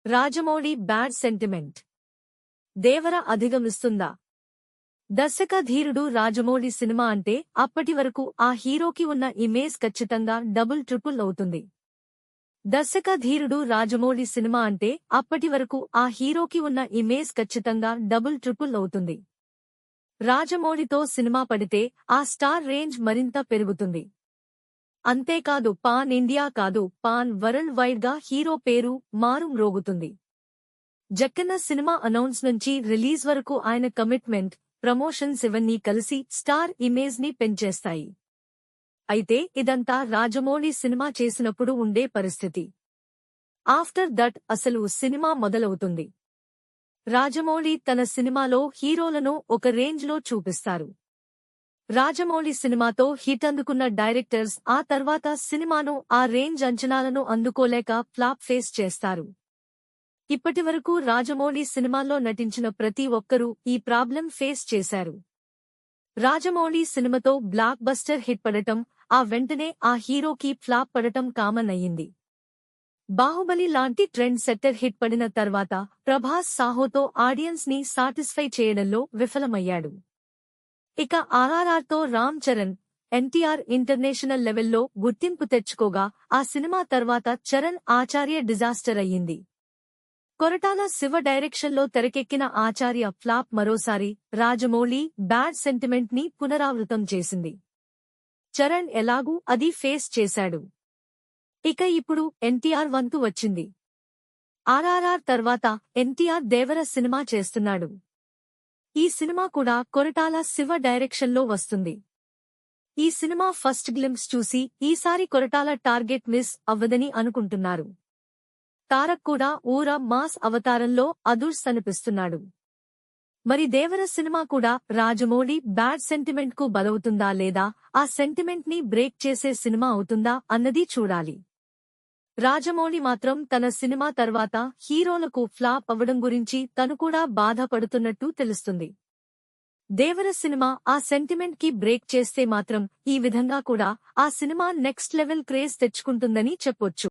Rajamouli bad sentiment. Devara అధిగమిస్తుందా? దర్శక ధీరుడు రాజమౌళి సినిమా అంటే అప్పటి వరకు ఆ హీరోకి ఉన్న ఇమేజ్ ఖచ్చితంగా డబుల్ ట్రిపుల్ అవుతుంది. దర్శక ధీరుడు రాజమౌళి సినిమా అంటే అప్పటి వరకు ఆ హీరోకి ఉన్న ఇమేజ్ ఖచ్చితంగా డబుల్ ట్రిపుల్ అవుతుంది. రాజమౌళితో సినిమా పడితే ఆ స్టార్ రేంజ్ మరింత పెరుగుతుంది. అంతేకాదు పాన్ ఇండియా కాదు పాన్ వరల్డ్ వైడ్ గా హీరో పేరు మారుమ్రోగుతుంది. జక్కన్న సినిమా అనౌన్స్ నుంచి రిలీజ్ వరకు ఆయన కమిట్మెంట్, ప్రమోషన్స్ ఇవన్నీ కలిసి స్టార్ ఇమేజ్ ని పెంచేస్తాయి. అయితే ఇదంతా రాజమౌళి సినిమా చేసినప్పుడు ఉండే పరిస్థితి. ఆఫ్టర్ దట్ అసలు సినిమా మొదలవుతుంది. రాజమౌళి తన సినిమాలో హీరోలను ఒక రేంజ్లో చూపిస్తారు. రాజమౌళి సినిమాతో హిట్ అందుకున్న డైరెక్టర్స్ ఆ తర్వాత సినిమాను ఆ రేంజ్ అంచనాలను అందుకోలేక ఫ్లాప్ ఫేస్ చేస్తారు. ఇప్పటివరకు రాజమౌళి సినిమాల్లో నటించిన ప్రతి ఒక్కరూ ఈ ప్రాబ్లం ఫేస్ చేశారు. రాజమౌళి సినిమాతో బ్లాక్ బస్టర్ హిట్ పడటం, ఆ వెంటనే ఆ హీరోకి ఫ్లాప్ పడటం కామన్ అయ్యింది. బాహుబలి లాంటి ట్రెండ్ సెట్టర్ హిట్ పడిన తర్వాత ప్రభాస్ సాహోతో ఆడియన్స్ ని సాటిస్ఫై చేయడంలో విఫలమయ్యాడు. ఇక ఆర్ఆర్ఆర్తో రామ్ చరణ్, ఎన్టీఆర్ ఇంటర్నేషనల్ లెవెల్లో గుర్తింపు తెచ్చుకోగా ఆ సినిమా తర్వాత చరణ్ ఆచార్య డిజాస్టర్ అయ్యింది. కొరటాల శివ డైరెక్షన్లో తెరకెక్కిన ఆచార్య ఫ్లాప్ మరోసారి రాజమౌళి బ్యాడ్ సెంటిమెంట్ ని పునరావృతం చేసింది. చరణ్ ఎలాగూ అది ఫేస్ చేశాడు. ఇక ఇప్పుడు ఎన్టీఆర్ వంతు వచ్చింది. ఆర్ఆర్ఆర్ తర్వాత ఎన్టీఆర్ దేవర సినిమా చేస్తున్నాడు. ఈ సినిమా కూడా కొరటాల శివ డైరెక్షన్లో వస్తుంది. ఈ సినిమా ఫస్ట్ గ్లింప్స్ చూసి ఈసారి కొరటాల టార్గెట్ మిస్ అవ్వదని అనుకుంటున్నారు. తారక్ కూడా ఊర మాస్ అవతారంలో అదుర్స్ అనిపిస్తున్నాడు. మరి దేవర సినిమా కూడా రాజమౌళి బ్యాడ్ సెంటిమెంట్ కు బలవుతుందా లేదా ఆ సెంటిమెంట్ ని బ్రేక్ చేసే సినిమా అవుతుందా అన్నది చూడాలి. రాజమౌళి మాత్రం తన సినిమా తర్వాత హీరోలకు ఫ్లాప్ అవ్వడం గురించి తను కూడా బాధపడుతున్నట్టు తెలుస్తుంది. దేవర సినిమా ఆ సెంటిమెంట్ కి బ్రేక్ చేస్తే మాత్రం ఈ విధంగా కూడా ఆ సినిమా నెక్స్ట్ లెవెల్ క్రేజ్ తెచ్చుకుంటుందని చెప్పొచ్చు.